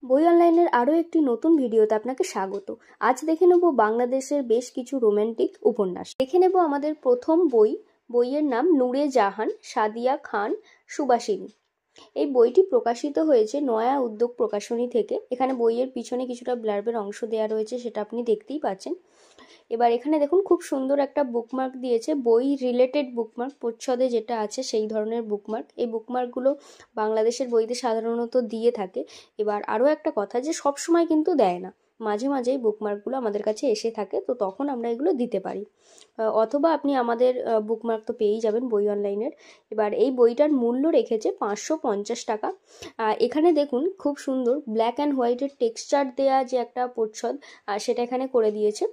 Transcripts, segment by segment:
বই অনলাইনের আরও একটি নতুন ভিডিওতে আপনাকে স্বাগত। আজ দেখে নেব বাংলাদেশের বেশ কিছু রোমান্টিক উপন্যাস। দেখে নেব আমাদের প্রথম বইয়ের নাম নূরে জাহান, সাদিয়া খান সুবাসিনী। এই বইটি প্রকাশিত হয়েছে নয়া উদ্যোগ প্রকাশনী থেকে। এখানে বইয়ের পিছনে কিছুটা ব্লার্বের অংশ দেওয়া রয়েছে, সেটা আপনি দেখতেই পাচ্ছেন। এবার এখানে দেখুন খুব সুন্দর একটা বুকমার্ক দিয়েছে, বই রিলেটেড বুকমার্ক, প্রচ্ছদে যেটা আছে সেই ধরনের বুকমার্ক। এই বুকমার্কগুলো বাংলাদেশের বইতে সাধারণত দিয়ে থাকে। এবার আরও একটা কথা, যে সব সময় কিন্তু দেয় না, মাঝে মাঝে এই বুকমার্কগুলো আমাদের কাছে এসে থাকে, তো তখন আমরা এগুলো দিতে পারি। অথবা আপনি আমাদের বুকমার্ক তো পেয়েই যাবেন বই অনলাইনের। এবার এই বইটার মূল্য রেখেছে 550 টাকা। এখানে দেখুন খুব সুন্দর ব্ল্যাক অ্যান্ড হোয়াইটের টেক্সচার দেয়া যে একটা প্রচ্ছদ, সেটা এখানে করে দিয়েছে।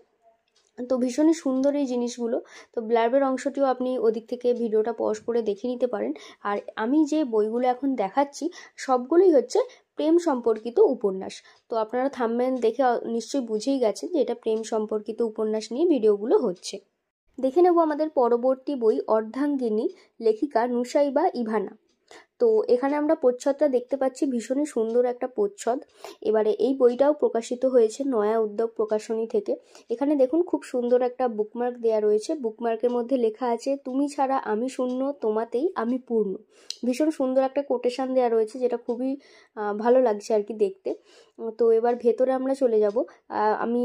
তো ভীষণই সুন্দর এই জিনিসগুলো। তো ব্লার্বের অংশটিও আপনি ওদিক থেকে ভিডিওটা পজ করে দেখে নিতে পারেন। আর আমি যে বইগুলো এখন দেখাচ্ছি সবগুলোই হচ্ছে প্রেম সম্পর্কিত উপন্যাস। তো আপনারা থাম্বনেল দেখে নিশ্চয়ই বুঝেই গেছেন যে এটা প্রেম সম্পর্কিত উপন্যাস নিয়ে ভিডিওগুলো হচ্ছে। দেখে নেব আমাদের পরবর্তী বই অর্ধাঙ্গিনী, লেখিকা নুসাইবা ইভানা। তো এখানে আমরা প্রচ্ছদটা দেখতে পাচ্ছি, ভীষণই সুন্দর একটা প্রচ্ছদ। এবারে এই বইটাও প্রকাশিত হয়েছে নয়া উদ্যোগ প্রকাশনী থেকে। এখানে দেখুন খুব সুন্দর একটা বুকমার্ক দেয়া রয়েছে। বুকমার্কের মধ্যে লেখা আছে, তুমি ছাড়া আমি শূন্য, তোমাতেই আমি পূর্ণ। ভীষণ সুন্দর একটা কোটেশন দেওয়া রয়েছে, যেটা খুবই ভালো লাগছে আর কি দেখতে। তো এবার ভেতরে আমরা চলে যাব। আমি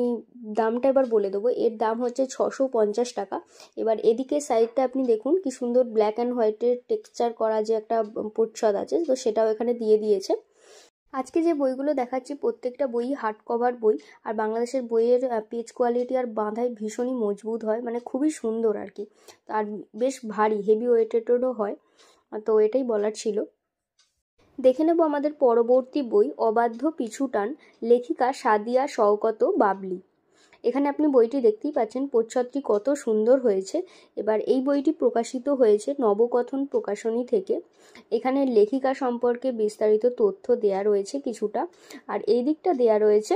দামটা এবার বলে দেবো। এর দাম হচ্ছে 650 টাকা। এবার এদিকে সাইডটা আপনি দেখুন কি সুন্দর ব্ল্যাক অ্যান্ড হোয়াইটের টেক্সচার করা যে একটা প্রচ্ছদ আছে, তো সেটাও এখানে দিয়ে দিয়েছে। আজকে যে বইগুলো দেখাচ্ছি প্রত্যেকটা বই হার্ড কভার বই। আর বাংলাদেশের বইয়ের পেজ কোয়ালিটি আর বাঁধাই ভীষণই মজবুত হয়, মানে খুবই সুন্দর আর কি। আর বেশ ভারী, হেভি ওয়েটেডও হয়। তো এটাই বলার ছিল। দেখে নেব আমাদের পরবর্তী বই অবাধ্য পিছুটান, লেখিকা সাদিয়া শওকত বাবলি। এখানে আপনি বইটি দেখতেই পাচ্ছেন, প্রচ্ছদটি কত সুন্দর হয়েছে। এবার এই বইটি প্রকাশিত হয়েছে নবকথন প্রকাশনী থেকে। এখানে লেখিকা সম্পর্কে বিস্তারিত তথ্য দেয়া রয়েছে কিছুটা, আর এই দিকটা দেয়া রয়েছে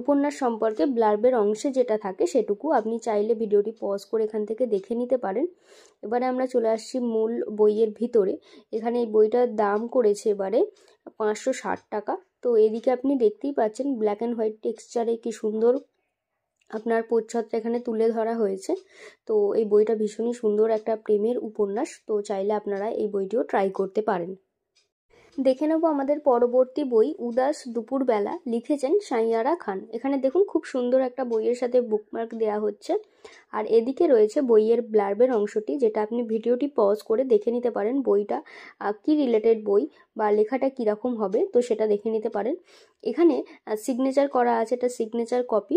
উপন্যাস সম্পর্কে ব্লার্বের অংশে যেটা থাকে সেটুকু। আপনি চাইলে ভিডিওটি পজ করে এখান থেকে দেখে নিতে পারেন। এবারে আমরা চলে আসছি মূল বইয়ের ভিতরে। এখানে এই বইটার দাম করেছে এবারে 560 টাকা। তো এদিকে আপনি দেখতেই পাচ্ছেন ব্ল্যাক অ্যান্ড হোয়াইট টেক্সচারে কি সুন্দর আপনার প্রচ্ছদটা এখানে তুলে ধরা হয়েছে। তো এই বইটা ভীষণই সুন্দর একটা প্রেমের উপন্যাস। তো চাইলে আপনারা এই বইটিও ট্রাই করতে পারেন। দেখে নেব আমাদের পরবর্তী বই উদাস দুপুরবেলা, লিখেছেন সাইয়ারা খান। এখানে দেখুন খুব সুন্দর একটা বইয়ের সাথে বুকমার্ক দেওয়া হচ্ছে। আর এদিকে রয়েছে বইয়ের ব্লার্বের অংশটি, যেটা আপনি ভিডিওটি পজ করে দেখে নিতে পারেন বইটা কি রিলেটেড বই বা লেখাটা কীরকম হবে, তো সেটা দেখে নিতে পারেন। এখানে সিগনেচার করা আছে, এটা সিগনেচার কপি,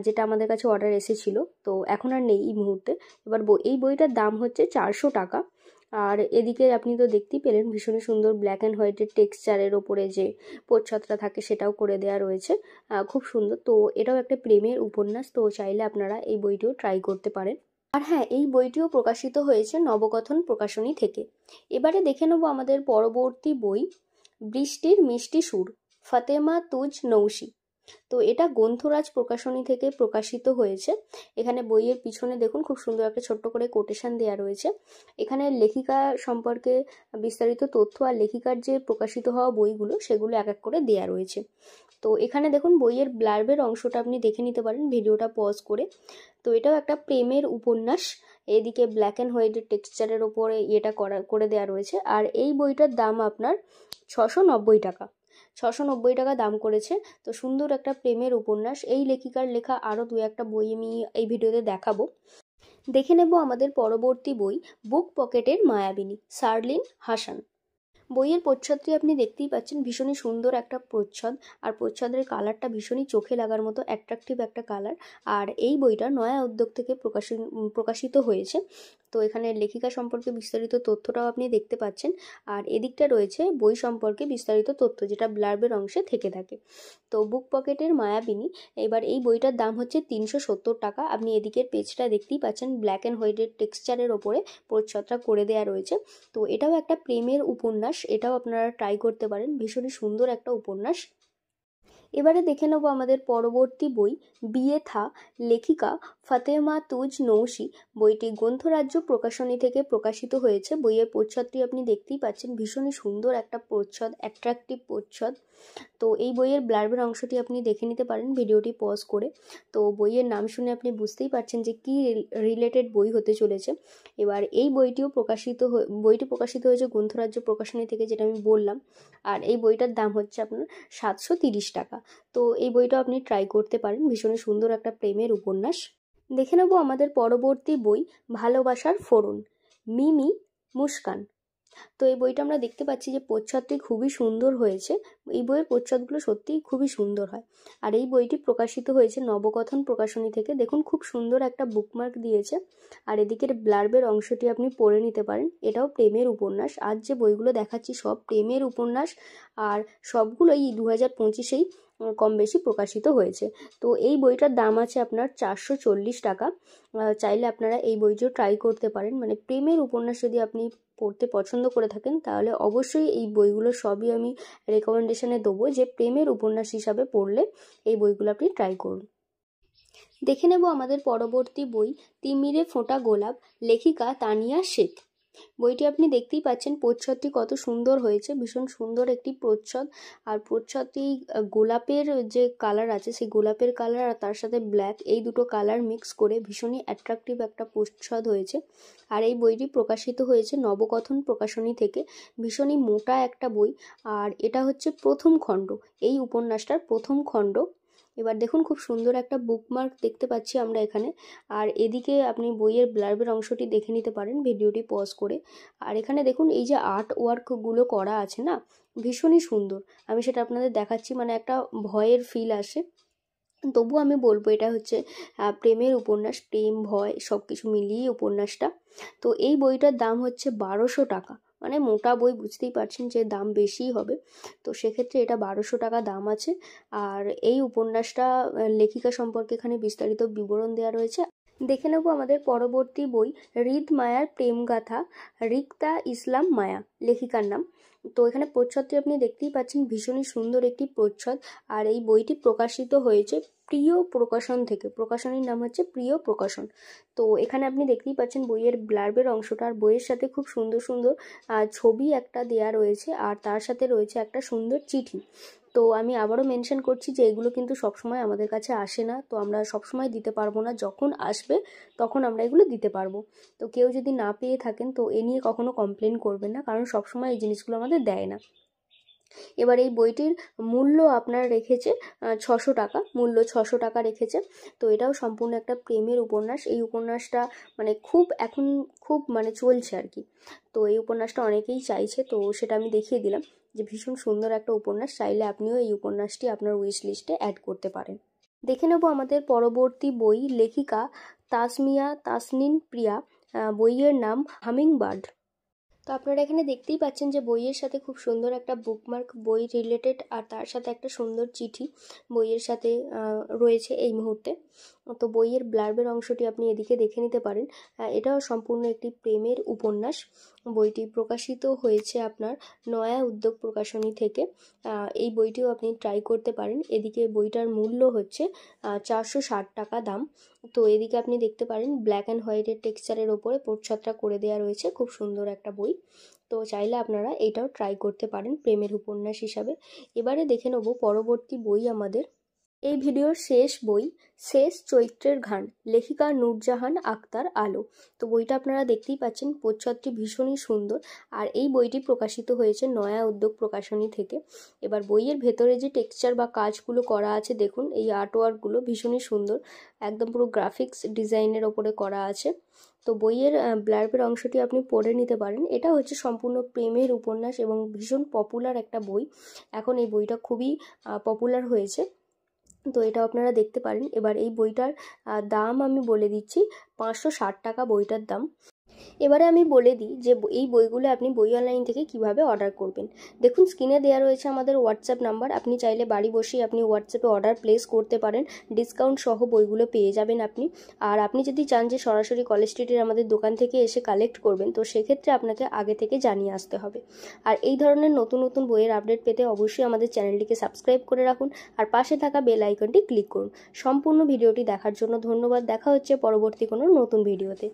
যেটা আমাদের কাছে অর্ডার এসেছিল, তো এখন আর নেই এই মুহূর্তে। এবার এই বইটার দাম হচ্ছে 400 টাকা। আর এদিকে আপনি তো দেখতেই পেলেন ভীষণই সুন্দর ব্ল্যাক অ্যান্ড হোয়াইটের টেক্সচারের ওপরে যে প্রচ্ছদটা থাকে সেটাও করে দেওয়া রয়েছে, খুব সুন্দর। তো এটাও একটা প্রেমের উপন্যাস, তো চাইলে আপনারা এই বইটিও ট্রাই করতে পারেন। আর হ্যাঁ, এই বইটিও প্রকাশিত হয়েছে নবকথন প্রকাশনী থেকে। এবারে দেখে নেব আমাদের পরবর্তী বই বৃষ্টির মিষ্টি সুর, ফাতেমা তুজ নৌশি। তো এটা গ্রন্থরাজ প্রকাশনী থেকে প্রকাশিত হয়েছে। এখানে বইয়ের পিছনে দেখুন খুব সুন্দর একটা ছোট্ট করে কোটেশন দেওয়া রয়েছে। এখানে লেখিকা সম্পর্কে বিস্তারিত তথ্য আর লেখিকার যে প্রকাশিত হওয়া বইগুলো সেগুলো এক এক করে দেওয়া রয়েছে। তো এখানে দেখুন বইয়ের ব্লার্বের অংশটা আপনি দেখে নিতে পারেন ভিডিওটা পজ করে। তো এটাও একটা প্রেমের উপন্যাস। এদিকে ব্ল্যাক অ্যান্ড হোয়াইটের টেক্সচারের ওপরে এটা করে দেওয়া রয়েছে। আর এই বইটার দাম আপনার 690 টাকা। 690 টাকা দাম করেছে। তো সুন্দর একটা প্রেমের উপন্যাস। এই লেখিকার লেখা আরও দু একটা বই আমি এই ভিডিওতে দেখাবো। দেখে নেব আমাদের পরবর্তী বই বুক পকেটের মায়াবিনী, শার্লিন হাসান। বইয়ের প্রচ্ছদটি আপনি দেখতেই পাচ্ছেন, ভীষণই সুন্দর একটা প্রচ্ছদ। আর প্রচ্ছদের কালারটা ভীষণই চোখে লাগার মতো অ্যাট্রাকটিভ একটা কালার। আর এই বইটা নয়া উদ্যোগ থেকে প্রকাশিত হয়েছে। তো এখানে লেখিকা সম্পর্কে বিস্তারিত তথ্যটাও আপনি দেখতে পাচ্ছেন। আর এদিকটা রয়েছে বই সম্পর্কে বিস্তারিত তথ্য, যেটা ব্লার্বের অংশে থেকে থাকে। তো বুক পকেটের মায়াবিনী, এবার এই বইটার দাম হচ্ছে 370 টাকা। আপনি এদিকের পেজটা দেখতেই পাচ্ছেন, ব্ল্যাক অ্যান্ড হোয়াইটের টেক্সচারের ওপরে প্রচ্ছদটা করে দেওয়া রয়েছে। তো এটাও একটা প্রেমের উপন্যাস, এটাও আপনারা ট্রাই করতে পারেন, ভীষণই সুন্দর একটা উপন্যাস। এবারে দেখে নেব আমাদের পরবর্তী বই বিয়ে থা, লেখিকা ফাতেমা তুজ নৌশি। বইটি গ্রন্থরাজ্য প্রকাশনী থেকে প্রকাশিত হয়েছে। বইয়ের প্রচ্ছদটি আপনি দেখতেই পাচ্ছেন, ভীষণই সুন্দর একটা প্রচ্ছদ, অ্যাট্রাকটিভ প্রচ্ছদ। তো এই বইয়ের ব্লার্বের অংশটি আপনি দেখে নিতে পারেন ভিডিওটি পজ করে। তো বইয়ের নাম শুনে আপনি বুঝতেই পারছেন যে কী রিলেটেড বই হতে চলেছে। এবার এই বইটি প্রকাশিত হয়েছে গ্রন্থরাজ্য প্রকাশনী থেকে, যেটা আমি বললাম। আর এই বইটার দাম হচ্ছে আপনার 730 টাকা। তো এই বইটা আপনি ট্রাই করতে পারেন, ভীষণই সুন্দর একটা প্রেমের উপন্যাস। দেখে নেব আমাদের পরবর্তী বই ভালোবাসার ফোড়ন, মিমি মুস্কান। তো এই বইটা আমরা দেখতে পাচ্ছি যে প্রচ্ছদটি খুবই সুন্দর হয়েছে। এই বইয়ের প্রচ্ছদগুলো সত্যিই খুবই সুন্দর হয়। আর এই বইটি প্রকাশিত হয়েছে নবকথন প্রকাশনী থেকে। দেখুন খুব সুন্দর একটা বুকমার্ক দিয়েছে। আর এদিকের ব্লার্বের অংশটি আপনি পড়ে নিতে পারেন। এটাও প্রেমের উপন্যাস। আজ যে বইগুলো দেখাচ্ছি সব প্রেমের উপন্যাস, আর সবগুলোই 2025-এই কম বেশি প্রকাশিত হয়েছে। তো এই বইটার দাম আছে আপনার 440 টাকা। চাইলে আপনারা এই বইটিও ট্রাই করতে পারেন। মানে প্রেমের উপন্যাস যদি আপনি পড়তে পছন্দ করে থাকেন, তাহলে অবশ্যই এই বইগুলো সবই আমি রেকমেন্ডেশনে দেবো যে প্রেমের উপন্যাস হিসাবে পড়লে এই বইগুলো আপনি ট্রাই করুন। দেখে নেব আমাদের পরবর্তী বই তিমিরে ফোঁটা গোলাপ, লেখিকা তানিয়া শেখ। বইটি আপনি দেখতেই পাচ্ছেন প্রচ্ছদটি কত সুন্দর হয়েছে, ভীষণ সুন্দর একটি প্রচ্ছদ। আর প্রচ্ছদটি গোলাপের যে কালার আছে সেই গোলাপের কালার আর তার সাথে ব্ল্যাক, এই দুটো কালার মিক্স করে ভীষণই অ্যাট্রাকটিভ একটা প্রচ্ছদ হয়েছে। আর এই বইটি প্রকাশিত হয়েছে নবকথন প্রকাশনী থেকে। ভীষণই মোটা একটা বই, আর এটা হচ্ছে প্রথম খণ্ড, এই উপন্যাসটার প্রথম খণ্ড। এবার দেখুন খুব সুন্দর একটা বুকমার্ক দেখতে পাচ্ছি আমরা এখানে। আর এদিকে আপনি বইয়ের ব্লার্বের অংশটি দেখে নিতে পারেন ভিডিওটি পজ করে। আর এখানে দেখুন এই যে আর্ট ওয়ার্কগুলো করা আছে না, ভীষণই সুন্দর। আমি সেটা আপনাদের দেখাচ্ছি, মানে একটা ভয়ের ফিল আসে। তবু আমি বলবো এটা হচ্ছে প্রেমের উপন্যাস, প্রেম ভয় সব কিছু মিলিয়ে উপন্যাসটা। তো এই বইটার দাম হচ্ছে 1200 টাকা। মানে মোটা বই, বুঝতেই পারছেন যে দাম বেশিই হবে। তো সেক্ষেত্রে এটা 1200 টাকা দাম আছে। আর এই উপন্যাসটা লেখিকা সম্পর্কে এখানে বিস্তারিত বিবরণ দেওয়া রয়েছে। দেখে নেব আমাদের পরবর্তী বই হৃদ মায়ার প্রেমগাথা, রিক্তা ইসলাম মায়া লেখিকার নাম। তো এখানে প্রচ্ছদটি আপনি দেখতেই পাচ্ছেন, ভীষণই সুন্দর একটি প্রচ্ছদ। আর এই বইটি প্রকাশিত হয়েছে প্রিয় প্রকাশন থেকে। প্রকাশনীর নাম হচ্ছে প্রিয় প্রকাশন। তো এখানে আপনি দেখতেই পাচ্ছেন বইয়ের ব্লার্বের অংশটা। আর বইয়ের সাথে খুব সুন্দর সুন্দর ছবি একটা দেয়া রয়েছে, আর তার সাথে রয়েছে একটা সুন্দর চিঠি। তো আমি আবারও মেনশন করছি যে এগুলো কিন্তু সবসময় আমাদের কাছে আসে না, তো আমরা সবসময় দিতে পারবো না। যখন আসবে তখন আমরা এগুলো দিতে পারবো। তো কেউ যদি না পেয়ে থাকেন তো এ নিয়ে কখনো কমপ্লেন করবেন না, কারণ সবসময় এই জিনিসগুলো আমাদের দেয় না। এবার এই বইটির মূল্য আপনার রেখেছে 600 টাকা, মূল্য 600 টাকা রেখেছে। তো এটাও সম্পূর্ণ একটা প্রেমের উপন্যাস। এই উপন্যাসটা মানে এখন খুব মানে চলছে আর কি। তো এই উপন্যাসটা অনেকেই চাইছে, তো সেটা আমি দেখিয়ে দিলাম যে ভীষণ সুন্দর একটা উপন্যাস। চাইলে আপনিও এই উপন্যাসটি আপনার উইশ লিস্টে অ্যাড করতে পারেন। দেখে নেব আমাদের পরবর্তী বই লেখিকা তাসমিয়া তাসনিন প্রিয়া। বইয়ের নাম হামিংবার্ড। তো আপনারা এখানে দেখতেই পাচ্ছেন যে বইয়ের সাথে খুব সুন্দর একটা বুকমার্ক, বই রিলেটেড, আর তার সাথে একটা সুন্দর চিঠি বইয়ের সাথে রয়েছে এই মুহূর্তে। তো বইয়ের ব্লার্বের অংশটি আপনি এদিকে দেখে নিতে পারেন। এটাও সম্পূর্ণ একটি প্রেমের উপন্যাস। বইটি প্রকাশিত হয়েছে আপনার নয়া উদ্যোগ প্রকাশনী থেকে। এই বইটিও আপনি ট্রাই করতে পারেন। এদিকে বইটার মূল্য হচ্ছে 460 টাকা দাম। তো এদিকে আপনি দেখতে পারেন ব্ল্যাক অ্যান্ড হোয়াইটের টেক্সচারের ওপরে প্রচ্ছদটা করে দেওয়া রয়েছে। খুব সুন্দর একটা বই। তো চাইলে আপনারা এটাও ট্রাই করতে পারেন প্রেমের উপন্যাস হিসাবে। এবারে দেখে নেব পরবর্তী বই আমাদের। এই ভিডিওর শেষ বই শেষ চৈত্রের ঘান, লেখিকা নূরজাহান আক্তার আলো। তো বইটা আপনারা দেখতেই পাচ্ছেন, প্রচ্ছদটি ভীষণই সুন্দর। আর এই বইটি প্রকাশিত হয়েছে নয়া উদ্যোগ প্রকাশনী থেকে। এবার বইয়ের ভেতরে যে টেক্সচার বা কাজগুলো করা আছে দেখুন, এই আর্টওয়ার্কগুলো ভীষণই সুন্দর, একদম পুরো গ্রাফিক্স ডিজাইনের ওপরে করা আছে। তো বইয়ের ব্লার্বের অংশটি আপনি পড়ে নিতে পারেন। এটা হচ্ছে সম্পূর্ণ প্রেমের উপন্যাস এবং ভীষণ পপুলার একটা বই। এখন এই বইটা খুবই পপুলার হয়েছে। তো এটাও আপনারা দেখতে পারেন। এবার এই বইটার দাম আমি বলে দিচ্ছি, 560 টাকা বইটার দাম। এবারে আমি বলে দিই যে এই বইগুলো আপনি বই অনলাইন থেকে কিভাবে অর্ডার করবেন। দেখুন স্ক্রিনে দেওয়া রয়েছে আমাদের হোয়াটসঅ্যাপ নাম্বার, আপনি চাইলে বাড়ি বসেই আপনি হোয়াটসঅ্যাপে অর্ডার প্লেস করতে পারেন, ডিসকাউন্ট সহ বইগুলো পেয়ে যাবেন আপনি। আর আপনি যদি চান যে সরাসরি কলেজ স্ট্রিটের আমাদের দোকান থেকে এসে কালেক্ট করবেন, তো সেক্ষেত্রে আপনাকে আগে থেকে জানিয়ে আসতে হবে। আর এই ধরনের নতুন নতুন বইয়ের আপডেট পেতে অবশ্যই আমাদের চ্যানেলটিকে সাবস্ক্রাইব করে রাখুন আর পাশে থাকা বেল আইকনটি ক্লিক করুন। সম্পূর্ণ ভিডিওটি দেখার জন্য ধন্যবাদ। দেখা হচ্ছে পরবর্তী কোনো নতুন ভিডিওতে।